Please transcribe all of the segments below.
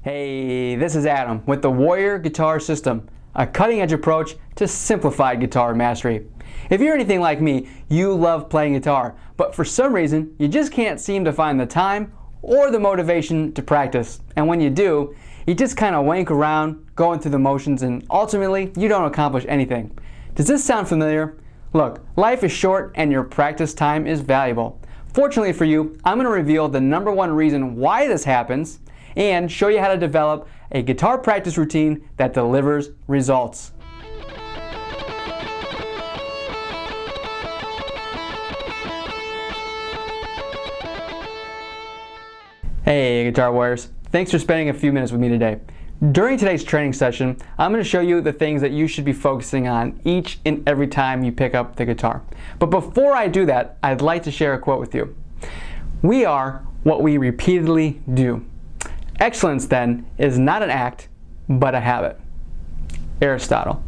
Hey, this is Adam with the Warrior Guitar System, a cutting-edge approach to simplified guitar mastery. If you're anything like me, you love playing guitar, but for some reason, you just can't seem to find the time or the motivation to practice. And when you do, you just kind of wank around, going through the motions, and ultimately, you don't accomplish anything. Does this sound familiar? Look, life is short and your practice time is valuable. Fortunately for you, I'm going to reveal the #1 reason why this happens and show you how to develop a guitar practice routine that delivers results. Hey Guitar Warriors, thanks for spending a few minutes with me today. During today's training session, I'm going to show you the things that you should be focusing on each and every time you pick up the guitar. But before I do that, I'd like to share a quote with you. We are what we repeatedly do. Excellence, then, is not an act, but a habit. Aristotle.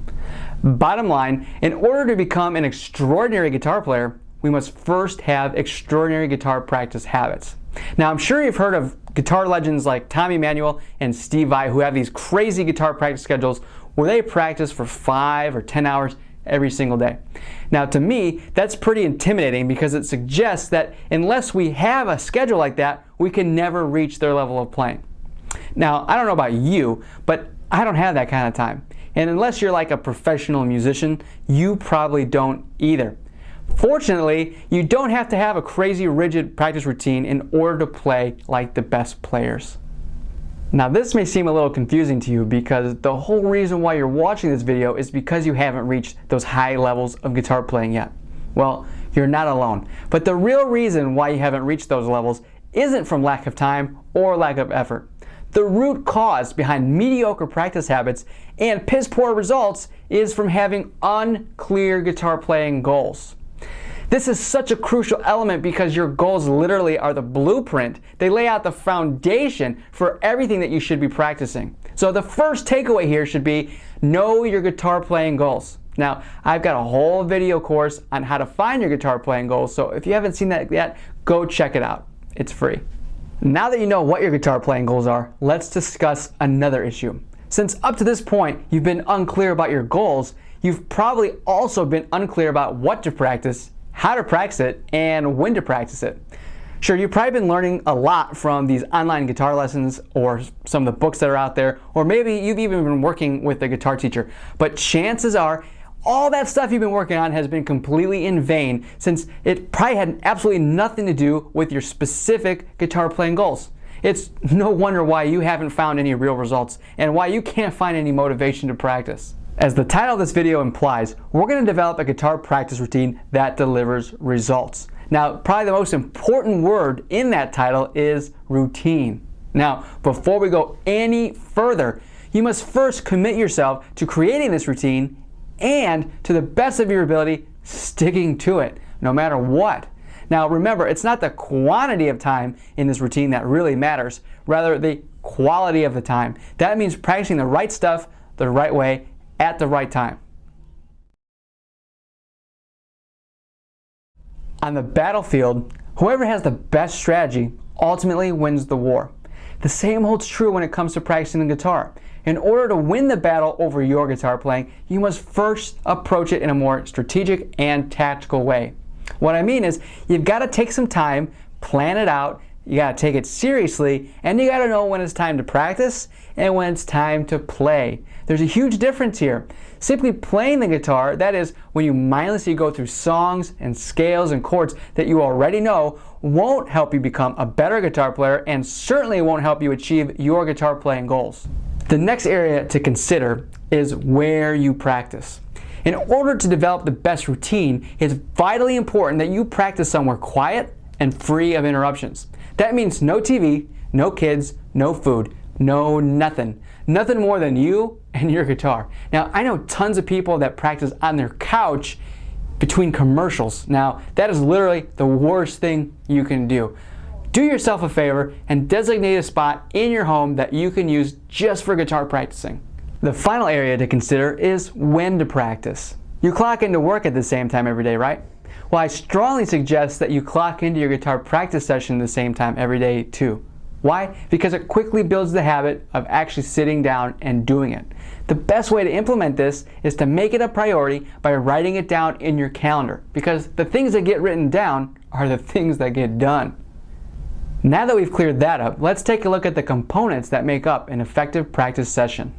Bottom line, in order to become an extraordinary guitar player, we must first have extraordinary guitar practice habits. Now, I'm sure you've heard of guitar legends like Tommy Emmanuel and Steve Vai who have these crazy guitar practice schedules where they practice for 5 or 10 hours every single day. Now, to me, that's pretty intimidating because it suggests that unless we have a schedule like that, we can never reach their level of playing. Now, I don't know about you, but I don't have that kind of time. And unless you're like a professional musician, you probably don't either. Fortunately, you don't have to have a crazy rigid practice routine in order to play like the best players. Now, this may seem a little confusing to you because the whole reason why you're watching this video is because you haven't reached those high levels of guitar playing yet. Well, you're not alone. But the real reason why you haven't reached those levels isn't from lack of time or lack of effort. The root cause behind mediocre practice habits and piss-poor results is from having unclear guitar playing goals. This is such a crucial element because your goals literally are the blueprint. They lay out the foundation for everything that you should be practicing. So the first takeaway here should be know your guitar playing goals. Now, I've got a whole video course on how to find your guitar playing goals, so if you haven't seen that yet, go check it out. It's free. Now that you know what your guitar playing goals are, let's discuss another issue. Since up to this point you've been unclear about your goals, you've probably also been unclear about what to practice, how to practice it, and when to practice it. Sure, you've probably been learning a lot from these online guitar lessons or some of the books that are out there, or maybe you've even been working with a guitar teacher, but chances are all that stuff you've been working on has been completely in vain since it probably had absolutely nothing to do with your specific guitar playing goals. It's no wonder why you haven't found any real results and why you can't find any motivation to practice. As the title of this video implies, we're going to develop a guitar practice routine that delivers results. Now, probably the most important word in that title is routine. Now, before we go any further, you must first commit yourself to creating this routine and, to the best of your ability, sticking to it, no matter what. Now remember, it's not the quantity of time in this routine that really matters, rather the quality of the time. That means practicing the right stuff the right way at the right time. On the battlefield, whoever has the best strategy ultimately wins the war. The same holds true when it comes to practicing the guitar. In order to win the battle over your guitar playing, you must first approach it in a more strategic and tactical way. What I mean is, you've got to take some time, plan it out, you got to take it seriously, and you got to know when it's time to practice and when it's time to play. There's a huge difference here. Simply playing the guitar, that is, when you mindlessly go through songs and scales and chords that you already know, won't help you become a better guitar player and certainly won't help you achieve your guitar playing goals. The next area to consider is where you practice. In order to develop the best routine, it's vitally important that you practice somewhere quiet and free of interruptions. That means no TV, no kids, no food, no nothing. Nothing more than you and your guitar. Now, I know tons of people that practice on their couch between commercials. Now, that is literally the worst thing you can do. Do yourself a favor and designate a spot in your home that you can use just for guitar practicing. The final area to consider is when to practice. You clock into work at the same time every day, right? Well, I strongly suggest that you clock into your guitar practice session at the same time every day too. Why? Because it quickly builds the habit of actually sitting down and doing it. The best way to implement this is to make it a priority by writing it down in your calendar, because the things that get written down are the things that get done. Now that we've cleared that up, let's take a look at the components that make up an effective practice session.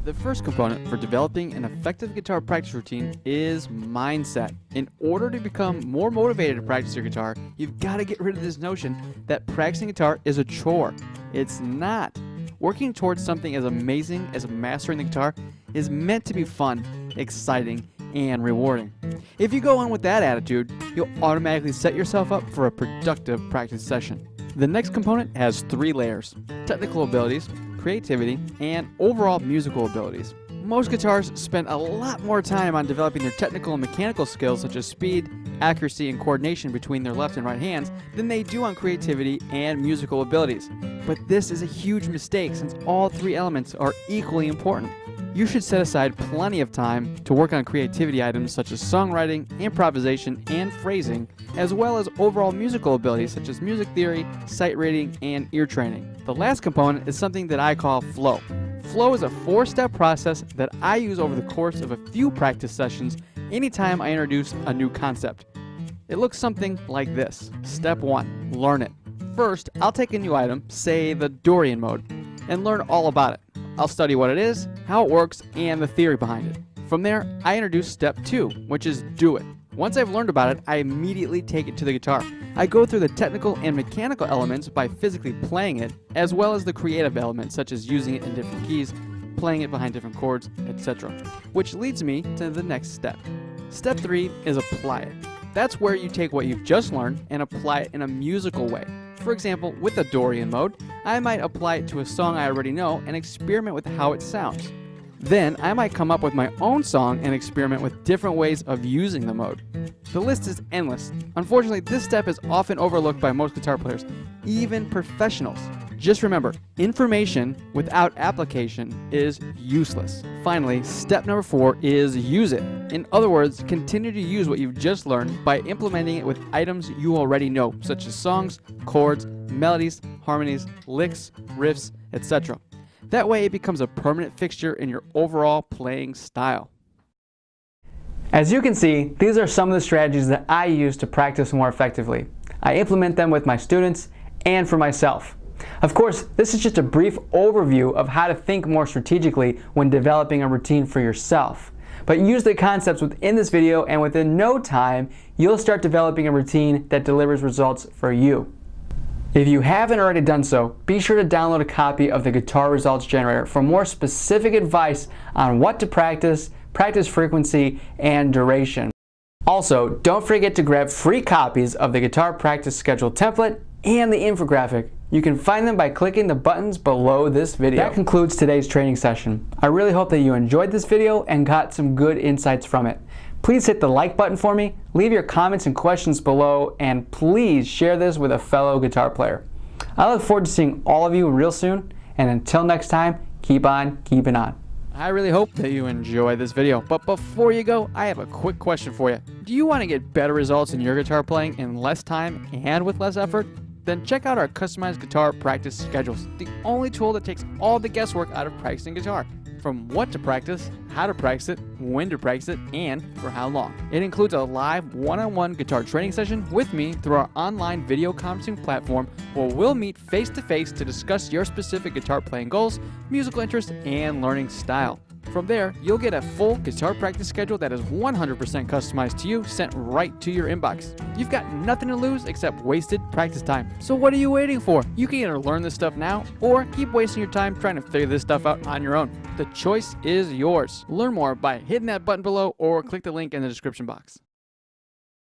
The first component for developing an effective guitar practice routine is mindset. In order to become more motivated to practice your guitar, you've got to get rid of this notion that practicing guitar is a chore. It's not. Working towards something as amazing as mastering the guitar is meant to be fun, exciting, and rewarding. If you go on with that attitude, you'll automatically set yourself up for a productive practice session. The next component has 3 layers: technical abilities, creativity, and overall musical abilities. Most guitarists spend a lot more time on developing their technical and mechanical skills such as speed, accuracy, and coordination between their left and right hands than they do on creativity and musical abilities. But this is a huge mistake since all 3 elements are equally important. You should set aside plenty of time to work on creativity items such as songwriting, improvisation, and phrasing, as well as overall musical abilities such as music theory, sight reading, and ear training. The last component is something that I call flow. Flow is a 4-step process that I use over the course of a few practice sessions anytime I introduce a new concept. It looks something like this. Step 1, learn it. First, I'll take a new item, say the Dorian mode, and learn all about it. I'll study what it is, how it works, and the theory behind it. From there, I introduce step 2, which is do it. Once I've learned about it, I immediately take it to the guitar. I go through the technical and mechanical elements by physically playing it, as well as the creative elements such as using it in different keys, playing it behind different chords, etc. Which leads me to the next step. Step 3 is apply it. That's where you take what you've just learned and apply it in a musical way. For example, with the Dorian mode, I might apply it to a song I already know and experiment with how it sounds. Then I might come up with my own song and experiment with different ways of using the mode. The list is endless. Unfortunately, this step is often overlooked by most guitar players, even professionals. Just remember, information without application is useless. Finally, step number 4 is use it. In other words, continue to use what you've just learned by implementing it with items you already know, such as songs, chords, melodies, harmonies, licks, riffs, etc. That way it becomes a permanent fixture in your overall playing style. As you can see, these are some of the strategies that I use to practice more effectively. I implement them with my students and for myself. Of course, this is just a brief overview of how to think more strategically when developing a routine for yourself. But use the concepts within this video and within no time, you'll start developing a routine that delivers results for you. If you haven't already done so, be sure to download a copy of the Guitar Results Generator for more specific advice on what to practice, practice frequency, and duration. Also, don't forget to grab free copies of the Guitar Practice Schedule template and the infographic. You can find them by clicking the buttons below this video. That concludes today's training session. I really hope that you enjoyed this video and got some good insights from it. Please hit the like button for me, leave your comments and questions below, and please share this with a fellow guitar player. I look forward to seeing all of you real soon, and until next time, keep on keeping on. I really hope that you enjoy this video, but before you go, I have a quick question for you. Do you want to get better results in your guitar playing in less time and with less effort? Then check out our customized guitar practice schedules, the only tool that takes all the guesswork out of practicing guitar. From what to practice, how to practice it, when to practice it, and for how long. It includes a live one-on-one guitar training session with me through our online video conferencing platform where we'll meet face-to-face to discuss your specific guitar playing goals, musical interests, and learning style. From there, you'll get a full guitar practice schedule that is 100% customized to you, sent right to your inbox. You've got nothing to lose except wasted practice time. So what are you waiting for? You can either learn this stuff now or keep wasting your time trying to figure this stuff out on your own. The choice is yours. Learn more by hitting that button below or click the link in the description box.